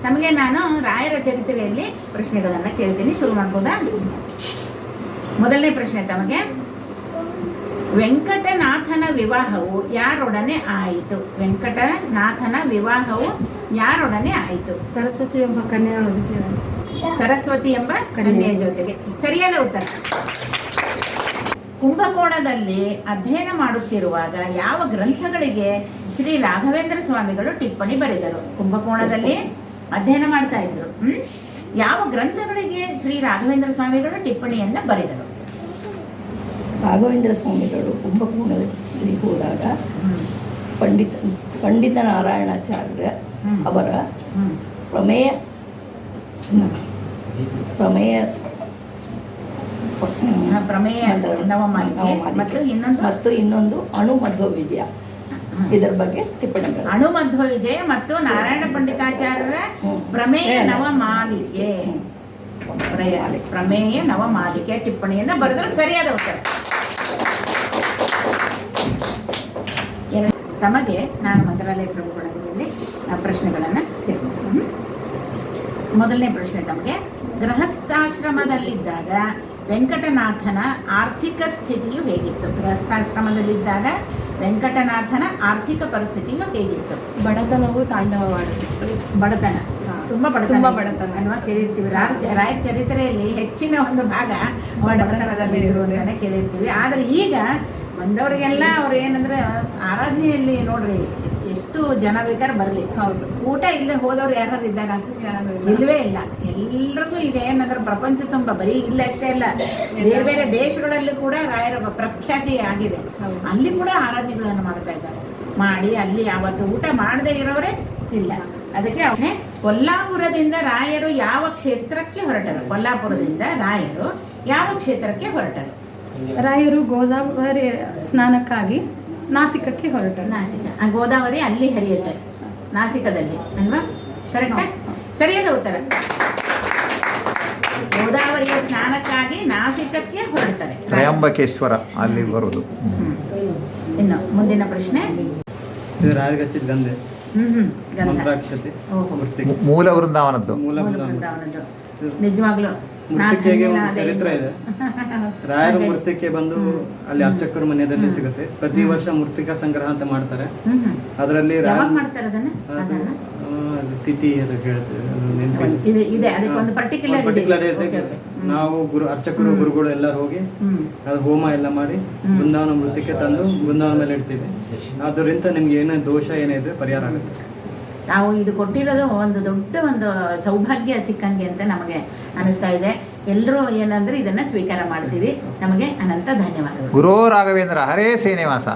ತಮಗೆ ನಾನು ರಾಯರ ಚರಿತ್ರೆಯಲ್ಲಿ ಪ್ರಶ್ನೆಗಳನ್ನು ಕೇಳ್ತೀನಿ. ಶುರು ಮಾಡ್ಬೋದಾ? ಮೊದಲನೇ ಪ್ರಶ್ನೆ ತಮಗೆ, ವೆಂಕಟನಾಥನ ವಿವಾಹವು ಯಾರೊಡನೆ ಆಯಿತು? ವೆಂಕಟನಾಥನ ವಿವಾಹವು ಯಾರೊಡನೆ ಆಯಿತು? ಸರಸ್ವತಿ ಎಂಬ ಕನ್ಯೆಯ ಜೊತೆ. ಸರಸ್ವತಿ ಎಂಬ ಕನ್ಯೆಯ ಜೊತೆಗೆ. ಸರಿಯಾದ ಉತ್ತರ. ಕುಂಭಕೋಣದಲ್ಲಿ ಅಧ್ಯಯನ ಮಾಡುತ್ತಿರುವಾಗ ಯಾವ ಗ್ರಂಥಗಳಿಗೆ ಶ್ರೀ ರಾಘವೇಂದ್ರ ಸ್ವಾಮಿಗಳು ಟಿಪ್ಪಣಿ ಬರೆದರು? ಕುಂಭಕೋಣದಲ್ಲಿ ಅಧ್ಯಯನ ಮಾಡ್ತಾ ಇದ್ರು. ಯಾವ ಗ್ರಂಥಗಳಿಗೆ ಶ್ರೀ ರಾಘವೇಂದ್ರ ಸ್ವಾಮಿಗಳು ಟಿಪ್ಪಣಿಯನ್ನು ಬರೆದರು? ರಾಘವೇಂದ್ರ ಸ್ವಾಮಿಗಳು ಕುಂಭಕೋಣದಲ್ಲಿ ಹೋದಾಗ ಪಂಡಿತ ನಾರಾಯಣಾಚಾರ್ಯ ಅವರ ಪ್ರಮೇಯ ನವಮಾಲಿಕೆ ಮತ್ತು ಇನ್ನೊಂದು ಅಣುಮಧ್ವ ವಿಜಯ, ಇದರ ಬಗ್ಗೆ ಟಿಪ್ಪಣಿ. ಅಣುಮಧ್ವ ವಿಜಯ ಮತ್ತು ನಾರಾಯಣ ಪಂಡಿತಾಚಾರ್ಯರ ಪ್ರಮೇಯ ನವಮಾಲಿಕೆ, ಪ್ರಮೇಯ ನವಮಾಲಿಕೆ ಟಿಪ್ಪಣಿಯನ್ನು ಬರೆದರು. ಸರಿಯಾದ ಉತ್ತರ. ತಮಗೆ ನಾನು ಮಂತ್ರಾಲಯ ಪ್ರಭುಗಳಲ್ಲಿ ಪ್ರಶ್ನೆಗಳನ್ನು ಕೇಳ್ತೀನಿ. ಮೊದಲನೇ ಪ್ರಶ್ನೆ ತಮಗೆ, ಗೃಹಸ್ಥಾಶ್ರಮದಲ್ಲಿದ್ದಾಗ ವೆಂಕಟನಾಥನ ಆರ್ಥಿಕ ಸ್ಥಿತಿಯು ಹೇಗಿತ್ತು? ಗೃಹಸ್ಥಾಶ್ರಮದಲ್ಲಿದ್ದಾಗ ವೆಂಕಟನಾಥನ ಆರ್ಥಿಕ ಪರಿಸ್ಥಿತಿಯು ಹೇಗಿತ್ತು? ಬಡತನವು ತಾಂಡವವಾಡುತ್ತಿತ್ತು. ಬಡತನ, ತುಂಬ ಬಡತನ ಅಲ್ವಾ? ಕೇಳಿರ್ತೀವಿ. ರಾಯರ ಚರಿತ್ರೆಯಲ್ಲಿ ಹೆಚ್ಚಿನ ಒಂದು ಭಾಗ ಬಡತನದಲ್ಲಿ ಇದ್ರು ಅಂತಾನೆ ಕೇಳಿರ್ತೀವಿ. ಆದರೆ ಈಗ ಬಂದವರಿಗೆಲ್ಲ ಅವ್ರು ಏನಂದ್ರೆ ಆರಾಧನೆಯಲ್ಲಿ ನೋಡ್ರಿ ಎಷ್ಟು ಜನ ಬೇಕಾದ್ರೆ ಬರಲಿ, ಹೌದು, ಊಟ ಇಲ್ಲದೆ ಹೋದವ್ರು ಯಾರು ಇದ್ದಾಗ ಇಲ್ಲವೇ ಇಲ್ಲ. ಎಲ್ರಿಗೂ ಈಗ ಏನಂದ್ರೆ ಪ್ರಪಂಚ ತುಂಬ ಬರೀ ಇಲ್ಲ ಅಷ್ಟೇ ಅಲ್ಲ, ಬೇರೆ ಬೇರೆ ದೇಶಗಳಲ್ಲಿ ಕೂಡ ರಾಯರ ಪ್ರಖ್ಯಾತಿ ಆಗಿದೆ. ಅಲ್ಲಿ ಕೂಡ ಆರಾಧನೆಗಳನ್ನು ಮಾಡ್ತಾ ಇದ್ದಾರೆ. ಮಾಡಿ ಅಲ್ಲಿ ಯಾವತ್ತು ಊಟ ಮಾಡದೇ ಇರೋರೇ ಇಲ್ಲ. ಅದಕ್ಕೆ ಅವನೇ ಕೊಲ್ಲಾಪುರದಿಂದ ರಾಯರು ಯಾವ ಕ್ಷೇತ್ರಕ್ಕೆ ಹೊರಟರು? ಕೊಲ್ಲಾಪುರದಿಂದ ರಾಯರು ಯಾವ ಕ್ಷೇತ್ರಕ್ಕೆ ಹೊರಟರು? ರಾಯರು ಗೋದಾವರಿ ಸ್ನಾನಕ್ಕಾಗಿ ನಾಸಿಕಕ್ಕೆ ಹೊರಟರು. ನಾಸಿಕ, ಗೋದಾವರಿ ಅಲ್ಲಿ ಹರಿಯುತ್ತೆ, ನಾಸಿಕದಲ್ಲಿ ಅಲ್ವಾ? ಕರೆಕ್ಟಾ? ಸರಿಯಾದ ಉತ್ತರ. ಗೋದಾವರಿಯ ಸ್ನಾನಕ್ಕಾಗಿ ನಾಸಿಕಕ್ಕೆ ಹೊರಡ್ತಾರೆ. ತ್ರಯಂಬಕೇಶ್ವರ ಅಲ್ಲಿ ಬರುವುದು. ಇನ್ನು ಮುಂದಿನ ಪ್ರಶ್ನೆ, ರಾಯಗಚ್ಚಿದ ಗಂಧೆ, ಮಂತ್ರಾಕ್ಷತೆ, ಮೂಲ ವೃಂದಾವನದ್ದು. ವೃಂದಾವನದ್ದು. ನಿಜವಾಗ್ಲು ಮೃತ್ತಿಕೆಗೆ ಒಂದು ಚರಿತ್ರೆ ಇದೆ. ರಾಯರ ಮೃತ್ತಿಕೆ ಬಂದು ಅಲ್ಲಿ ಅರ್ಚಕರ ಮನೆಯಲ್ಲಿ ಸಿಗುತ್ತೆ. ಪ್ರತಿ ವರ್ಷ ಮೃತ್ತಿಕಾ ಸಂಗ್ರಹ ಅಂತ ಮಾಡ್ತಾರೆ. ಅದರಲ್ಲಿ ತಿಥಿ ಪರ್ಟಿಕ್ಯುಲರ್ ನಾವು ಅರ್ಚಕರು ಗುರುಗಳು ಎಲ್ಲರೂ ಹೋಗಿ ಅದು ಹೋಮ ಎಲ್ಲ ಮಾಡಿ ಬೃಂದಾವನ ಮೃತ್ತಿಕೆ ತಂದು ಬೃಂದಾವನ ಮೇಲೆ ಇಡ್ತೀವಿ. ಅದರಿಂದ ನಿಮ್ಗೆ ಏನೇ ದೋಷ ಏನೇ ಇದ್ರೆ ಪರಿಹಾರ ಆಗುತ್ತೆ. ನಾವು ಇದು ಕೊಟ್ಟಿರೋದು ಒಂದು ದೊಡ್ಡ ಒಂದು ಸೌಭಾಗ್ಯ ಸಿಕ್ಕಂಗೆ ಅಂತ ನಮಗೆ ಅನಿಸ್ತಾ ಇದೆ. ಎಲ್ಲರೂ ಏನಂದ್ರೆ ಇದನ್ನ ಸ್ವೀಕಾರ ಮಾಡ್ತೀವಿ. ನಮಗೆ ಅನಂತ ಧನ್ಯವಾದಗಳು. ಗುರು ರಾಘವೇಂದ್ರ ಹರೇ ಶ್ರೀನಿವಾಸ.